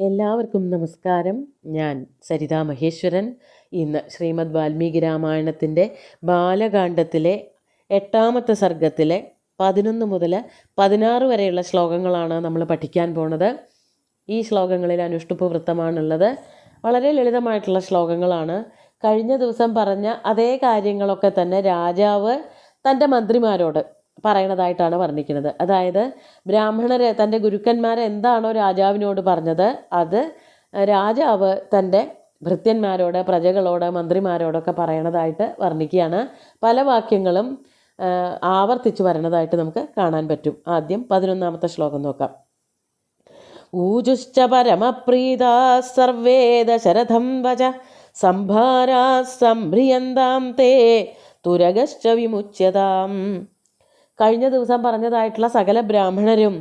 എല്ലാവർക്കും നമസ്കാരം. ഞാൻ സരിതാ മഹേശ്വരൻ. ഇന്ന് ശ്രീമദ് വാൽമീകി രാമായണത്തിൻ്റെ ബാലകാണ്ഡത്തിലെ 8ാമത്തെ സർഗത്തിലെ 11 മുതൽ 16 വരെയുള്ള ശ്ലോകങ്ങളാണ് നമ്മൾ പഠിക്കാൻ പോണത്. ഈ ശ്ലോകങ്ങളിൽ അനുഷ്ടുപ്പ് വൃത്തമാണുള്ളത്. വളരെ ലളിതമായിട്ടുള്ള ശ്ലോകങ്ങളാണ്. കഴിഞ്ഞ ദിവസം പറഞ്ഞ അതേ കാര്യങ്ങളൊക്കെ തന്നെ രാജാവ് തൻ്റെ മന്ത്രിമാരോട് പറയണതായിട്ടാണ് വർണ്ണിക്കുന്നത്. അതായത് ബ്രാഹ്മണരെ, തൻ്റെ ഗുരുക്കന്മാരെ എന്താണോ രാജാവിനോട് പറഞ്ഞത് അത് രാജാവ് തൻ്റെ ഭൃത്യന്മാരോട്, പ്രജകളോട്, മന്ത്രിമാരോടൊക്കെ പറയണതായിട്ട് വർണ്ണിക്കുകയാണ്. പല വാക്യങ്ങളും ആവർത്തിച്ച് വരണതായിട്ട് നമുക്ക് കാണാൻ പറ്റും. ആദ്യം 11ാമത്തെ ശ്ലോകം നോക്കാം. ഊജുശ്ച പരമപ്രീതാ സർവേ ദശരഥം വച സംഭാരാ സംഭ്രിയന്താം തേ തുരഗശ്ച വിമുച്യതാം. കഴിഞ്ഞ ദിവസം പറഞ്ഞതായിട്ടുള്ള സകല ബ്രാഹ്മണരും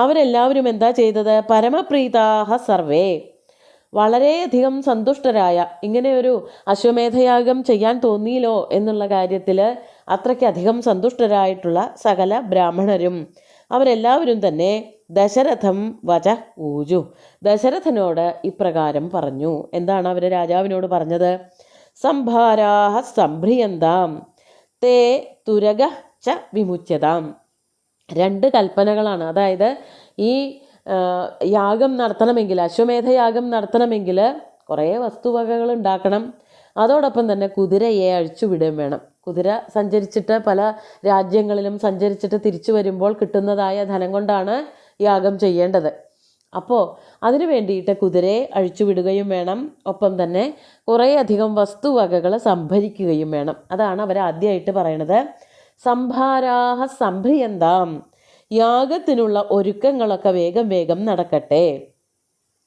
അവരെല്ലാവരും എന്താ ചെയ്തത്? പരമപ്രീതാഹ സർവേ, വളരെയധികം സന്തുഷ്ടരായ, ഇങ്ങനെ ഒരു അശ്വമേധയാഗം ചെയ്യാൻ തോന്നിയില്ലോ എന്നുള്ള കാര്യത്തിൽ അത്രയ്ക്കധികം സന്തുഷ്ടരായിട്ടുള്ള സകല ബ്രാഹ്മണരും അവരെല്ലാവരും തന്നെ ദശരഥം വച ഊജു, ദശരഥനോട് ഇപ്രകാരം പറഞ്ഞു. എന്താണ് അവർ രാജാവിനോട് പറഞ്ഞത്? സംഭാരാഹ സംഭ്രിയന്താം തേ തുരഗ ച വിമുച്യതാം. 2 കൽപ്പനകളാണ്. അതായത് ഈ യാഗം നടത്തണമെങ്കിൽ, അശ്വമേധയാഗം നടത്തണമെങ്കിൽ കുറേ വസ്തുവകകൾ ഉണ്ടാക്കണം. അതോടൊപ്പം തന്നെ കുതിരയെ അഴിച്ചുവിടുകയും വേണം. കുതിര സഞ്ചരിച്ചിട്ട് പല രാജ്യങ്ങളിലും സഞ്ചരിച്ചിട്ട് തിരിച്ചു വരുമ്പോൾ കിട്ടുന്നതായ ധനം കൊണ്ടാണ് യാഗം ചെയ്യേണ്ടത്. അപ്പോൾ അതിനു വേണ്ടിയിട്ട് കുതിരയെ അഴിച്ചുവിടുകയും വേണം. ഒപ്പം തന്നെ കുറേയധികം വസ്തുവകകൾ സംഭരിക്കുകയും വേണം. അതാണ് അവർ ആദ്യമായിട്ട് പറയണത്. സംഭാരാഹ സംഭ്രിയന്താം, യാഗത്തിനുള്ള ഒരുക്കങ്ങളൊക്കെ വേഗം വേഗം നടക്കട്ടെ.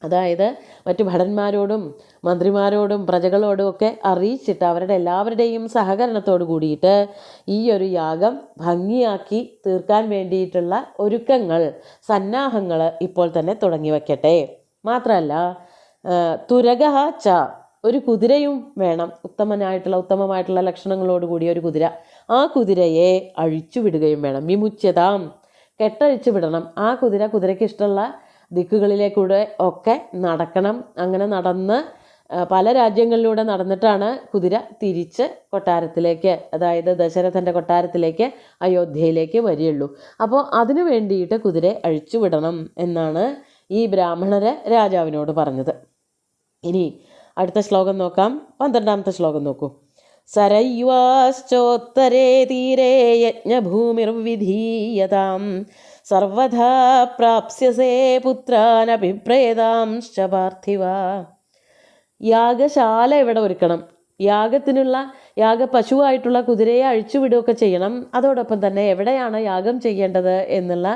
അതായത് മറ്റു ഭടന്മാരോടും മന്ത്രിമാരോടും പ്രജകളോടും ഒക്കെ അറിയിച്ചിട്ട് അവരുടെ എല്ലാവരുടെയും സഹകരണത്തോട് കൂടിയിട്ട് ഈ ഒരു യാഗം ഭംഗിയാക്കി തീർക്കാൻ വേണ്ടിയിട്ടുള്ള ഒരുക്കങ്ങൾ, സന്നാഹങ്ങൾ ഇപ്പോൾ തന്നെ തുടങ്ങി വയ്ക്കട്ടെ. മാത്രമല്ല തുരഗഹ ച, ഒരു കുതിരയും വേണം. ഉത്തമമായിട്ടുള്ള ലക്ഷണങ്ങളോട് കൂടിയ ഒരു കുതിര. ആ കുതിരയെ അഴിച്ചു വിടുകയും വേണം. വിമുച്യതാം, കെട്ടഴിച്ചു വിടണം. ആ കുതിരയ്ക്ക് ഇഷ്ടമുള്ള ദിക്കുകളിലേക്കൂടെ ഒക്കെ നടക്കണം. അങ്ങനെ നടന്ന് പല രാജ്യങ്ങളിലൂടെ നടന്നിട്ടാണ് കുതിര തിരിച്ച് കൊട്ടാരത്തിലേക്ക്, അതായത് ദശരഥൻ്റെ കൊട്ടാരത്തിലേക്ക്, അയോധ്യയിലേക്ക് വരികയുള്ളൂ. അപ്പോൾ അതിനു വേണ്ടിയിട്ട് കുതിരയെ അഴിച്ചു വിടണം എന്നാണ് ഈ ബ്രാഹ്മണരെ രാജാവിനോട് പറഞ്ഞത്. ഇനി അടുത്ത ശ്ലോകം നോക്കാം. 12ാമത്തെ ശ്ലോകം നോക്കൂ. സരയ്വാശ്ചോത്തരേ തീരേ യജ്ഞഭൂമിർവിധീയതാം സർവഥാ പ്രാപ്സ്യസേ പുത്രാനഭിപ്രേതാംശ്ച പാർത്ഥിവ. യാഗശാല ഇവിടെ ഒരുക്കണം. യാഗത്തിനുള്ള യാഗപശുവായിട്ടുള്ള കുതിരയെ അഴിച്ചുവിടുകയൊക്കെ ചെയ്യണം. അതോടൊപ്പം തന്നെ എവിടെയാണ് യാഗം ചെയ്യേണ്ടത് എന്നുള്ള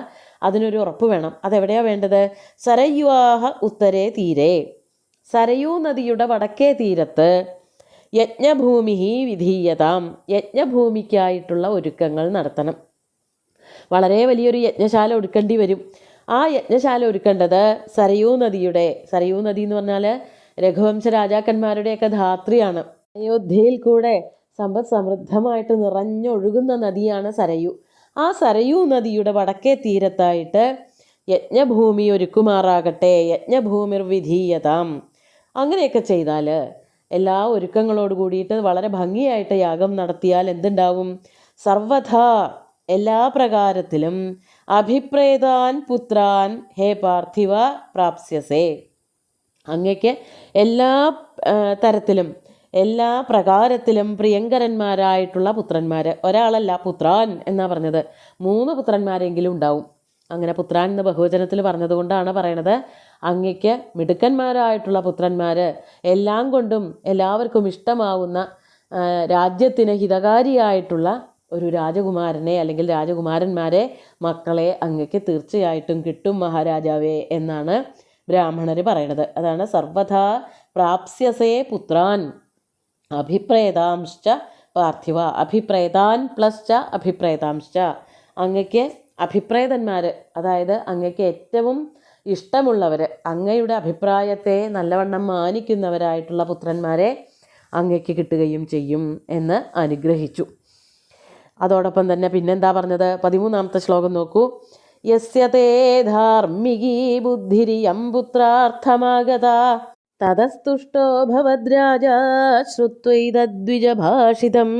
അതിനൊരു ഉറപ്പ് വേണം. അതെവിടെയാണ് വേണ്ടത്? സരയ്വാഹ ഉത്തരേ തീരേ, സരയൂ നദിയുടെ വടക്കേ തീരത്ത് യജ്ഞഭൂമി വിധീയതാം, യജ്ഞഭൂമിക്കായിട്ടുള്ള ഒരുക്കങ്ങൾ നടത്തണം. വളരെ വലിയൊരു യജ്ഞശാല ഒരുക്കേണ്ടി വരും. ആ യജ്ഞശാല ഒരുക്കേണ്ടത് സരയൂ നദി എന്ന് പറഞ്ഞാൽ രഘുവംശ രാജാക്കന്മാരുടെയൊക്കെ ധാത്രിയാണ്. അയോധ്യയിൽ കൂടെ സമ്പദ് സമൃദ്ധമായിട്ട് നിറഞ്ഞൊഴുകുന്ന നദിയാണ് സരയൂ. ആ സരയൂ നദിയുടെ വടക്കേ തീരത്തായിട്ട് യജ്ഞഭൂമി ഒരുക്കുമാറാകട്ടെ. യജ്ഞഭൂമിർ വിധീയതാം. അങ്ങനെയൊക്കെ ചെയ്താൽ, എല്ലാ ഒരുക്കങ്ങളോട് കൂടിയിട്ട് വളരെ ഭംഗിയായിട്ട് യാഗം നടത്തിയാൽ എന്തുണ്ടാവും? സർവഥാ, എല്ലാ പ്രകാരത്തിലും അഭിപ്രേതാൻ പുത്രാൻ ഹേ പാർത്ഥിവ പ്രാപ്സ്യസേ, അങ്ങയ്ക്ക് എല്ലാ തരത്തിലും എല്ലാ പ്രകാരത്തിലും പ്രിയങ്കരന്മാരായിട്ടുള്ള പുത്രന്മാർ, ഒരാളല്ല പുത്രാൻ എന്നാ പറഞ്ഞത്, 3 പുത്രന്മാരെങ്കിലും ഉണ്ടാവും. അങ്ങനെ പുത്രാൻ എന്ന് ബഹുവചനത്തിൽ പറഞ്ഞതുകൊണ്ടാണ് പറയണത്. അങ്ങയ്ക്ക് മിടുക്കന്മാരായിട്ടുള്ള പുത്രന്മാർ, എല്ലാം കൊണ്ടും എല്ലാവർക്കും ഇഷ്ടമാവുന്ന, രാജ്യത്തിന് ഹിതകാരിയായിട്ടുള്ള ഒരു രാജകുമാരനെ അല്ലെങ്കിൽ രാജകുമാരന്മാരെ, മക്കളെ അങ്ങയ്ക്ക് തീർച്ചയായിട്ടും കിട്ടും മഹാരാജാവേ എന്നാണ് ബ്രാഹ്മണർ പറയണത്. അതാണ് സർവഥാ പ്രാപ്സ്യസേ പുത്രാൻ അഭിപ്രേതാംശ്ച പാർത്ഥിവ. അഭിപ്രേതാൻ പ്ലസ് ച അഭിപ്രേതാംശ്ച, അങ്ങയ്ക്ക് അഭിപ്രേതന്മാർ, അതായത് അങ്ങയ്ക്ക് ഏറ്റവും ഇഷ്ടമുള്ളവർ, അങ്ങയുടെ അഭിപ്രായത്തെ നല്ലവണ്ണം മാനിക്കുന്നവരായിട്ടുള്ള പുത്രന്മാരെ അങ്ങയ്ക്ക് കിട്ടുകയും ചെയ്യും എന്ന് അനുഗ്രഹിച്ചു. അതോടൊപ്പം തന്നെ പിന്നെന്താ പറഞ്ഞത്? 13ാമത്തെ ശ്ലോകം നോക്കൂ. യസ്യ തേ ധാർമ്മികീ ബുദ്ധിരിയം പുത്രാർത്ഥമാഗത തതസ്തുഷ്ടോ ഭവദ്രാജാ ശ്രുത്വൈതദ്വിജഭാഷിതം.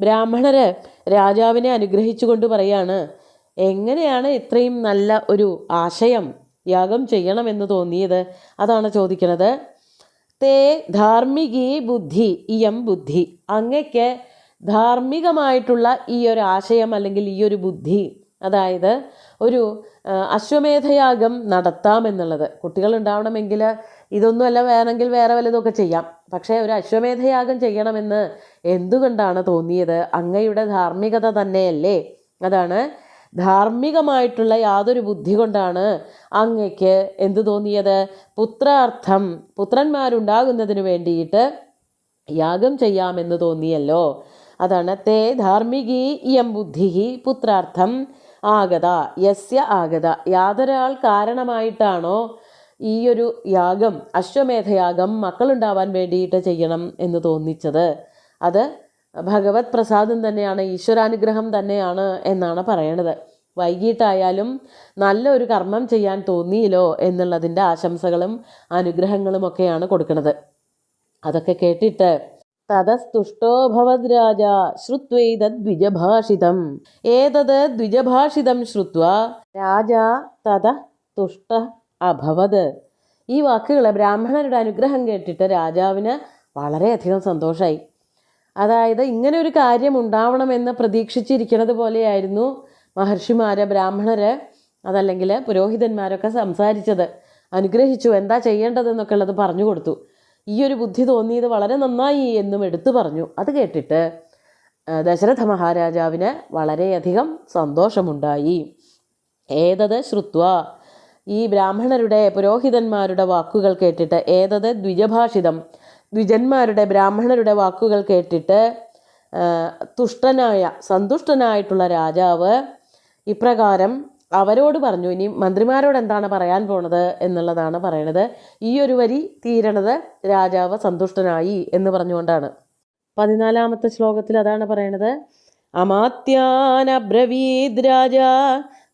ബ്രാഹ്മണര് രാജാവിനെ അനുഗ്രഹിച്ചുകൊണ്ട് പറയാണ്, എങ്ങനെയാണ് ഇത്രയും നല്ല ഒരു ആശയം യാഗം ചെയ്യണമെന്ന് തോന്നിയത്? അതാണ് ചോദിക്കുന്നത്. തേ ധാർമ്മികീ ബുദ്ധി ഇയം ബുദ്ധി, അങ്ങയ്ക്ക് ധാർമ്മികമായിട്ടുള്ള ഈ ഒരു ആശയം അല്ലെങ്കിൽ ഈ ഒരു ബുദ്ധി, അതായത് ഒരു അശ്വമേധയാഗം നടത്താമെന്നുള്ളത്. കുട്ടികൾ ഉണ്ടാവണമെങ്കിൽ ഇതൊന്നുമല്ല, വേണമെങ്കിൽ വേറെ വല്ലതൊക്കെ ചെയ്യാം. പക്ഷേ ഒരു അശ്വമേധയാഗം ചെയ്യണമെന്ന് എന്തുകൊണ്ടാണ് തോന്നിയത്? അങ്ങയുടെ ധാർമ്മികത തന്നെയല്ലേ. അതാണ് ധാർമ്മികമായിട്ടുള്ള യാതൊരു ബുദ്ധി കൊണ്ടാണ് അങ്ങയ്ക്ക് എന്തു തോന്നിയത്? പുത്രാർത്ഥം, പുത്രന്മാരുണ്ടാകുന്നതിന് വേണ്ടിയിട്ട് യാഗം ചെയ്യാമെന്ന് തോന്നിയല്ലോ. അതാണ് തേ ധാർമ്മികീ ഇയം ബുദ്ധി പുത്രാർത്ഥം ആഗത യസ്യ ആഗത, യാതൊരാൾ കാരണമായിട്ടാണോ ഈ ഒരു യാഗം, അശ്വമേധയാഗം മക്കളുണ്ടാവാൻ വേണ്ടിയിട്ട് ചെയ്യണം എന്ന് തോന്നിച്ചത്, അത് ഭഗവത് പ്രസാദം തന്നെയാണ്, ഈശ്വരാനുഗ്രഹം തന്നെയാണ് എന്നാണ് പറയണത്. വൈകിട്ടായാലും നല്ലൊരു കർമ്മം ചെയ്യാൻ തോന്നിയില്ലോ എന്നുള്ളതിൻ്റെ ആശംസകളും അനുഗ്രഹങ്ങളും ഒക്കെയാണ് കൊടുക്കുന്നത്. അതൊക്കെ കേട്ടിട്ട് തതസ്തുഷ്ടോ ഭവദ്രാജ ശ്രുത്വൈതദ്വിജഭാഷിതം, ഏതത് ദ്വിജഭാഷിതം ശ്രുത്വാ രാജാ തത തുഷ്ട അഭവത്. ഈ വാക്കുകൾ, ബ്രാഹ്മണരുടെ അനുഗ്രഹം കേട്ടിട്ട് രാജാവിന് വളരെയധികം സന്തോഷമായി. അതായത് ഇങ്ങനെ ഒരു കാര്യം ഉണ്ടാവണമെന്ന് പ്രതീക്ഷിച്ചിരിക്കുന്നത് പോലെയായിരുന്നു മഹർഷിമാര്, ബ്രാഹ്മണര്, അതല്ലെങ്കിൽ പുരോഹിതന്മാരൊക്കെ സംസാരിച്ചത്. അനുഗ്രഹിച്ചു, എന്താ ചെയ്യേണ്ടതെന്നൊക്കെ ഉള്ളത് പറഞ്ഞു കൊടുത്തു. ഈ ഒരു ബുദ്ധി തോന്നിയത് വളരെ നന്നായി എന്നും എടുത്തു പറഞ്ഞു. അത് കേട്ടിട്ട് ദശരഥ മഹാരാജാവിന് വളരെയധികം സന്തോഷമുണ്ടായി. ഏതത് ശ്രുത്വ, ഈ ബ്രാഹ്മണരുടെ പുരോഹിതന്മാരുടെ വാക്കുകൾ കേട്ടിട്ട്, ഏതത് ദ്വിജഭാഷിതം, ദ്വിജന്മാരുടെ ബ്രാഹ്മണരുടെ വാക്കുകൾ കേട്ടിട്ട് തുഷ്ടനായ സന്തുഷ്ടനായിട്ടുള്ള രാജാവ് ഇപ്രകാരം അവരോട് പറഞ്ഞു. ഇനി മന്ത്രിമാരോട് എന്താണ് പറയാൻ പോണത് എന്നുള്ളതാണ് പറയണത്. ഈ ഒരു വരി തീരണത് രാജാവ് സന്തുഷ്ടനായി എന്ന് പറഞ്ഞുകൊണ്ടാണ്. 14ാമത്തെ ശ്ലോകത്തിൽ അതാണ് പറയണത്. അമാത്യാനബ്രവീദ് രാജ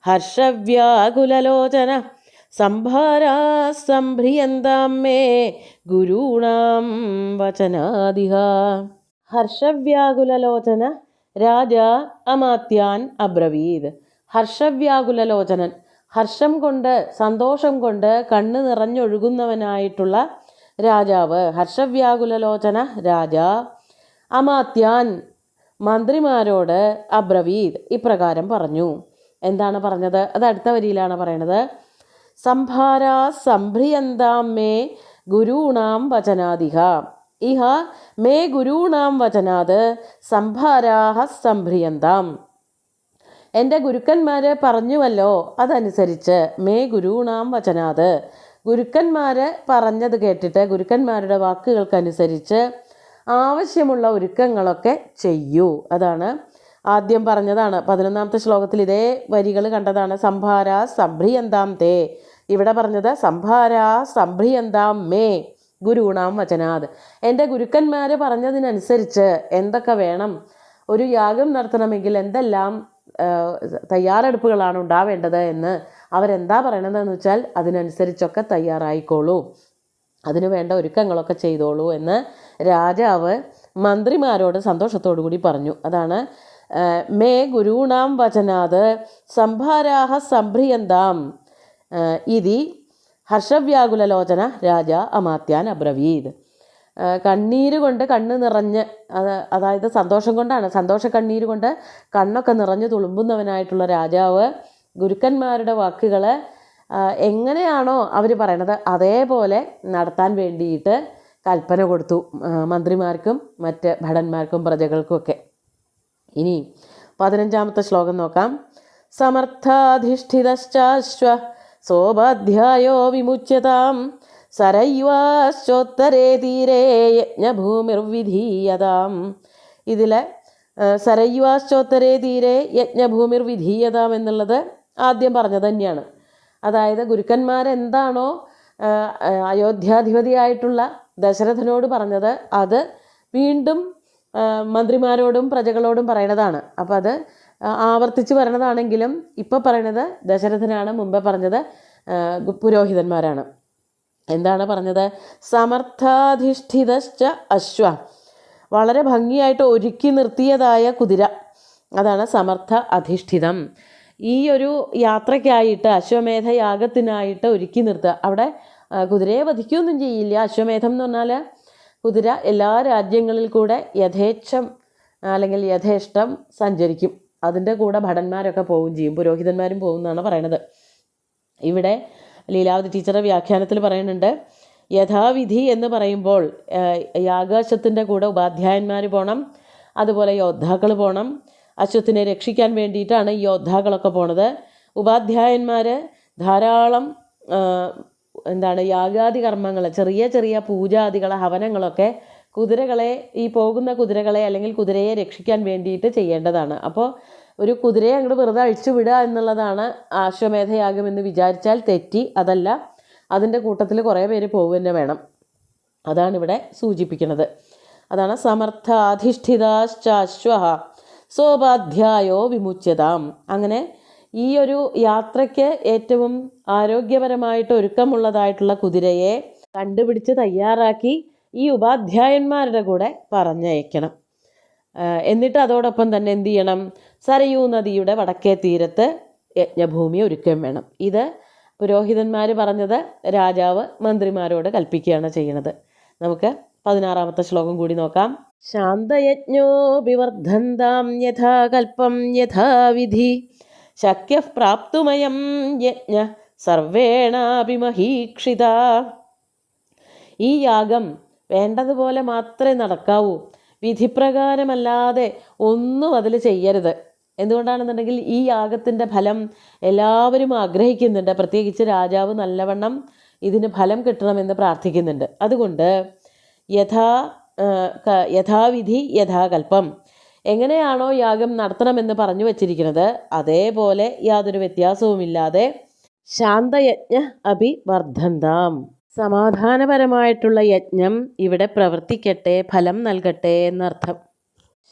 ഹർഷവ്യാകുലലോചന സംഭാരാ സംഭ്രിയന്താം മേ ഗുരൂണാം വചനാദിഹ. ഹർഷവ്യാകുലലോചന രാജ അമാത്യാൻ അബ്രവീദ്. ഹർഷവ്യാകുലലോചനൻ, ഹർഷം കൊണ്ട് സന്തോഷം കൊണ്ട് കണ്ണ് നിറഞ്ഞൊഴുകുന്നവനായിട്ടുള്ള രാജാവ്. ഹർഷവ്യാകുലലോചന രാജ അമാത്യാൻ, മന്ത്രിമാരോട് അബ്രവീദ് ഇപ്രകാരം പറഞ്ഞു. എന്താണ് പറഞ്ഞത്? അത് അടുത്ത വരിയിലാണ് പറയണത്. സംഭാരാ സംഭ്രിയന്താം മേ ഗുരൂണാം വചനാദിഹ ഇഹ മേ ഗുരൂണാം വചനാത് സംഭാരാഹ സംഭ്രിയന്താം. എൻ്റെ ഗുരുക്കന്മാർ പറഞ്ഞുവല്ലോ, അതനുസരിച്ച് മേ ഗുരൂണാം വചനാത്, ഗുരുക്കന്മാർ പറഞ്ഞത് കേട്ടിട്ട് ഗുരുക്കന്മാരുടെ വാക്കുകൾക്കനുസരിച്ച് ആവശ്യമുള്ള ഒരുക്കങ്ങളൊക്കെ ചെയ്യൂ. അതാണ് ആദ്യം പറഞ്ഞതാണ്. 11ാമത്തെ ശ്ലോകത്തിൽ ഇതേ വരികൾ കണ്ടതാണ്. സംഭാരാ സംഭ്രിയന്താം തേ, ഇവിടെ പറഞ്ഞത് സംഭാരാ സംഭ്രിയന്താം മേ ഗുരൂണാം വചനാത്. എൻ്റെ ഗുരുക്കന്മാർ പറഞ്ഞതിനനുസരിച്ച് എന്തൊക്കെ വേണം, ഒരു യാഗം നടത്തണമെങ്കിൽ എന്തെല്ലാം തയ്യാറെടുപ്പുകളാണ് ഉണ്ടാവേണ്ടത് എന്ന് അവരെന്താ പറയണതെന്ന് വെച്ചാൽ അതിനനുസരിച്ചൊക്കെ തയ്യാറായിക്കോളൂ, അതിനു വേണ്ട ഒരുക്കങ്ങളൊക്കെ ചെയ്തോളൂ എന്ന് രാജാവ് മന്ത്രിമാരോട് സന്തോഷത്തോടു കൂടി പറഞ്ഞു. അതാണ് മേ ഗുരൂണാം വചനാത് സംഭാരാഹ സംഭ്രിയന്താം ഇതി ഹർഷവ്യാകുലലോചന രാജ അമാത്യാൻ അബ്രവീദ്. കണ്ണീര് കൊണ്ട് കണ്ണ് നിറഞ്ഞ്, അതായത് സന്തോഷം കൊണ്ടാണ്, സന്തോഷ കണ്ണീര് കൊണ്ട് കണ്ണൊക്കെ നിറഞ്ഞു തുളുമ്പുന്നവനായിട്ടുള്ള രാജാവ് ഗുരുക്കന്മാരുടെ വാക്കുകൾ എങ്ങനെയാണോ അവർ പറയണത് അതേപോലെ നടത്താൻ വേണ്ടിയിട്ട് കൽപ്പന കൊടുത്തു മന്ത്രിമാർക്കും മറ്റ് ഭടന്മാർക്കും പ്രജകൾക്കുമൊക്കെ. ഇനി 15ാമത്തെ ശ്ലോകം നോക്കാം. സമർത്ഥാധിഷ്ഠിതശ്ചാശ്വ സോപാധ്യായോ വിമുച്യതാം സരയ്വാശ്ചോത്തരേ തീരേ യജ്ഞഭൂമിർവിധീയതാം. ഇതിൽ സരയ്വാശ്ചോത്തരേ തീരേ യജ്ഞഭൂമിർവിധീയതാം എന്നുള്ളത് ആദ്യം പറഞ്ഞത് തന്നെയാണ്. അതായത് ഗുരുക്കന്മാരെന്താണോ അയോധ്യാധിപതിയായിട്ടുള്ള ദശരഥനോട് പറഞ്ഞത് അത് വീണ്ടും മന്ത്രിമാരോടും പ്രജകളോടും പറയണതാണ്. അപ്പോൾ അത് ആവർത്തിച്ച് വരണതാണെങ്കിലും ഇപ്പോൾ പറയണത് ദശരഥനാണ്, മുമ്പേ പറഞ്ഞത് പുരോഹിതന്മാരാണ്. എന്താണ് പറഞ്ഞത്? സമർത്ഥാധിഷ്ഠിതശ്ച അശ്വ, വളരെ ഭംഗിയായിട്ട് ഒരുക്കി നിർത്തിയതായ കുതിര, അതാണ് സമർത്ഥ അധിഷ്ഠിതം. ഈ ഒരു യാത്രയ്ക്കായിട്ട് അശ്വമേധ യാഗത്തിനായിട്ട് ഒരുക്കി നിർത്തുക. അവിടെ കുതിരയെ വധിക്കുകയൊന്നും ചെയ്യില്ല. അശ്വമേധം എന്ന് പറഞ്ഞാൽ കുതിര എല്ലാ രാജ്യങ്ങളിൽ കൂടെ യഥേച്ഛം അല്ലെങ്കിൽ യഥേഷ്ടം സഞ്ചരിക്കും. അതിൻ്റെ കൂടെ ഭടന്മാരൊക്കെ പോവുകയും ചെയ്യും, പുരോഹിതന്മാരും പോകും എന്നാണ് പറയണത്. ഇവിടെ ലീലാവതി ടീച്ചറുടെ വ്യാഖ്യാനത്തിൽ പറയുന്നുണ്ട്, യഥാവിധി എന്ന് പറയുമ്പോൾ യാഗാശ്വത്തിൻ്റെ കൂടെ ഉപാധ്യായന്മാർ പോകണം, അതുപോലെ യോദ്ധാക്കൾ പോകണം. അശ്വത്തിനെ രക്ഷിക്കാൻ വേണ്ടിയിട്ടാണ് ഈ യോദ്ധാക്കളൊക്കെ പോണത്. ഉപാധ്യായന്മാർ ധാരാളം യാഗാദി കർമ്മങ്ങൾ, ചെറിയ ചെറിയ പൂജാദികളെ, ഹവനങ്ങളൊക്കെ കുതിരകളെ, ഈ പോകുന്ന കുതിരകളെ അല്ലെങ്കിൽ കുതിരയെ രക്ഷിക്കാൻ വേണ്ടിയിട്ട് ചെയ്യേണ്ടതാണ്. അപ്പോൾ ഒരു കുതിരയെ അങ്ങോട്ട് വെറുതെ അഴിച്ചു വിടുക എന്നുള്ളതാണ് അശ്വമേധയാഗം എന്ന് വിചാരിച്ചാൽ തെറ്റി. അതല്ല, അതിൻ്റെ കൂട്ടത്തിൽ കുറേ പേര് പോകുക തന്നെ വേണം. അതാണ് ഇവിടെ സൂചിപ്പിക്കുന്നത്. അതാണ് സമർത്ഥാധിഷ്ഠിതാശ്ചാശ്വ സോപാധ്യായോ വിമുച്യതാം. അങ്ങനെ ഈ ഒരു യാത്രയ്ക്ക് ഏറ്റവും ആരോഗ്യപരമായിട്ട് ഒരുക്കമുള്ളതായിട്ടുള്ള കുതിരയെ കണ്ടുപിടിച്ച് തയ്യാറാക്കി ഈ ഉപാധ്യായന്മാരുടെ കൂടെ പറഞ്ഞയക്കണം. എന്നിട്ട് അതോടൊപ്പം തന്നെ എന്ത് ചെയ്യണം? സരയൂ നദിയുടെ വടക്കേ തീരത്ത് യജ്ഞഭൂമി ഒരുക്കം വേണം. ഇത് പുരോഹിതന്മാർ പറഞ്ഞത് രാജാവ് മന്ത്രിമാരോട് കൽപ്പിക്കുകയാണ് ചെയ്യുന്നത്. നമുക്ക് 16-ാമത്തെ ശ്ലോകം കൂടി നോക്കാം. ശാന്തയജ്ഞോ വിവർദ്ധന്താം യഥാകൽപ്പം യഥാവിധി ശക്യ പ്രാപ്തുമയം യജ്ഞ സർവേണാഭിമഹീക്ഷിത. ഈ യാഗം വേണ്ടതുപോലെ മാത്രമേ നടക്കാവൂ, വിധിപ്രകാരമല്ലാതെ ഒന്നും അതിൽ ചെയ്യരുത്. എന്തുകൊണ്ടാണെന്നുണ്ടെങ്കിൽ ഈ യാഗത്തിൻ്റെ ഫലം എല്ലാവരും ആഗ്രഹിക്കുന്നുണ്ട്. പ്രത്യേകിച്ച് രാജാവ് നല്ലവണ്ണം ഇതിന് ഫലം കിട്ടണമെന്ന് പ്രാർത്ഥിക്കുന്നുണ്ട്. അതുകൊണ്ട് യഥാവിധി യഥാകൽപ്പം, എങ്ങനെയാണോ യാഗം നടത്തണമെന്ന് പറഞ്ഞു വച്ചിരിക്കുന്നത് അതേപോലെ യാതൊരു വ്യത്യാസവുമില്ലാതെ ശാന്തയജ്ഞ അഭിവർദ്ധന്താം, സമാധാനപരമായിട്ടുള്ള യജ്ഞം ഇവിടെ പ്രവർത്തിക്കട്ടെ, ഫലം നൽകട്ടെ എന്നർത്ഥം.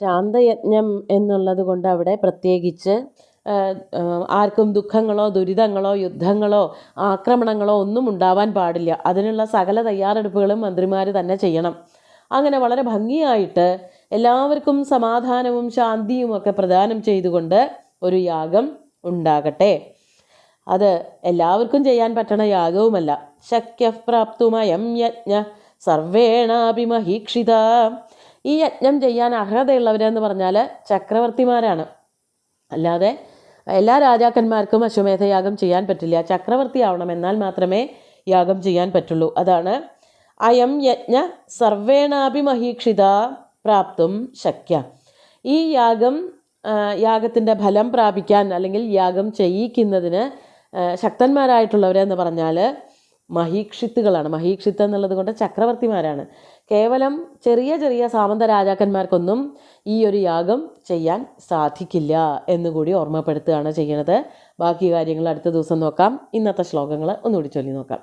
ശാന്തയജ്ഞം എന്നുള്ളത് കൊണ്ട് അവിടെ പ്രത്യേകിച്ച് ആർക്കും ദുഃഖങ്ങളോ ദുരിതങ്ങളോ യുദ്ധങ്ങളോ ആക്രമണങ്ങളോ ഒന്നും ഉണ്ടാവാൻ പാടില്ല. അതിനുള്ള സകല തയ്യാറെടുപ്പുകളും മന്ത്രിമാർ തന്നെ ചെയ്യണം. അങ്ങനെ വളരെ ഭംഗിയായിട്ട് എല്ലാവർക്കും സമാധാനവും ശാന്തിയും ഒക്കെ പ്രദാനം ചെയ്തുകൊണ്ട് ഒരു യാഗം ഉണ്ടാകട്ടെ. അത് എല്ലാവർക്കും ചെയ്യാൻ പറ്റണ യാഗവുമല്ല. ശക്യ പ്രാപ്തുമയം യജ്ഞ സർവേണാഭിമഹീക്ഷിത. ഈ യജ്ഞം ചെയ്യാൻ അർഹതയുള്ളവരെന്ന് പറഞ്ഞാൽ ചക്രവർത്തിമാരാണ്. അല്ലാതെ എല്ലാ രാജാക്കന്മാർക്കും അശ്വമേധയാഗം ചെയ്യാൻ പറ്റില്ല. ചക്രവർത്തി ആവണം, എന്നാൽ മാത്രമേ യാഗം ചെയ്യാൻ പറ്റുള്ളൂ. അതാണ് അയം യജ്ഞ സർവേണാഭിമഹീക്ഷിത പ്രാപ്തും ശക്യ. ഈ യാഗത്തിൻ്റെ ഫലം പ്രാപിക്കാൻ അല്ലെങ്കിൽ യാഗം ചെയ്യിക്കുന്നതിന് ശക്തന്മാരായിട്ടുള്ളവരെന്ന് പറഞ്ഞാൽ മഹീക്ഷിത്തുകളാണ്. മഹീക്ഷിത്ത് എന്നുള്ളത് കൊണ്ട് ചക്രവർത്തിമാരാണ്. കേവലം ചെറിയ ചെറിയ സാമന്ത രാജാക്കന്മാർക്കൊന്നും ഈ ഒരു യാഗം ചെയ്യാൻ സാധിക്കില്ല എന്നുകൂടി ഓർമ്മപ്പെടുത്തുകയാണ് ചെയ്യുന്നത്. ബാക്കി കാര്യങ്ങൾ അടുത്ത ദിവസം നോക്കാം. ഇന്നത്തെ ശ്ലോകങ്ങൾ ഒന്നുകൂടി ചൊല്ലി നോക്കാം.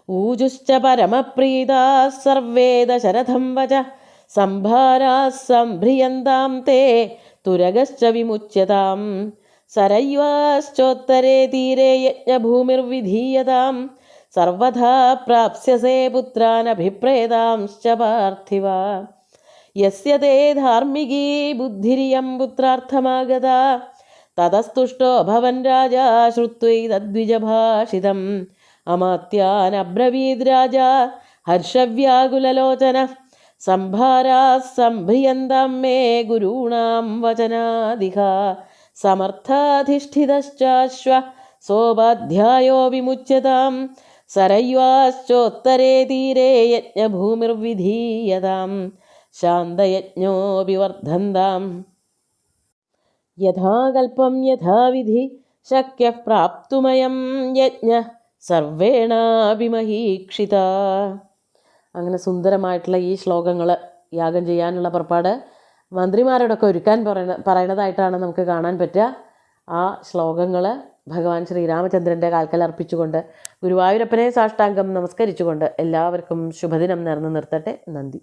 ഊജുശ്ച പരമപ്രീതാ സർവേ ദശരഥം വച സംഭാരാ സംഭ്രിയന്താം തേ തുരഗശ്ച വിമുച്യതാം സരയ്വാശ്ചോത്തരേ തീരേ യജ്ഞഭൂമിർവിധീയതാം സർവഥാ പ്രാപ്സ്യസേ പുത്രാനഭിപ്രേതാംശ്ച പാർത്ഥിവ യസ്യ തേ ധാർമ്മികീ ബുദ്ധിരിയം പുത്രാർത്ഥമാഗതാ തതസ്തുഷ്ടോ ഭവൻ രാജാ ശ്രുത്വൈതദ്വിജഭാഷിതം അമാത്യാനബ്രവീദ് രാജാ ഹർഷവ്യാകുലലോചന സംഭാരാ സംഭ്രിയന്താം മേ ഗുരൂണാം വചനാദിഹ സമർത്ഥാധിഷ്ഠിതശ്ചാശ്വ സോപാധ്യായോ വിമുച്യതാം സരയ്വാശ്ചോത്തരേ തീരേ യജ്ഞഭൂമിർവിധീയതാം ശാന്തയജ്ഞോഭിവർദ്ധന്താം യഥാകൽപ്പം യഥാവിധി ശക്യ പ്രാപ്തുമയം യജ്ഞ സർവേണാഭിമഹീക്ഷിത. അങ്ങനെ സുന്ദരമായിട്ടുള്ള ഈ ശ്ലോകങ്ങൾ യാഗം ചെയ്യാനുള്ള പുറപ്പാട് മന്ത്രിമാരോടൊക്കെ ഒരുക്കാൻ പറയണതായിട്ടാണ് നമുക്ക് കാണാൻ പറ്റുക. ആ ശ്ലോകങ്ങൾ ഭഗവാൻ ശ്രീരാമചന്ദ്രൻ്റെ കാൽക്കൽ അർപ്പിച്ചുകൊണ്ട് ഗുരുവായൂരപ്പനെ സാഷ്ടാംഗം നമസ്കരിച്ചുകൊണ്ട് എല്ലാവർക്കും ശുഭദിനം നേർന്നു നിർത്തട്ടെ. നന്ദി.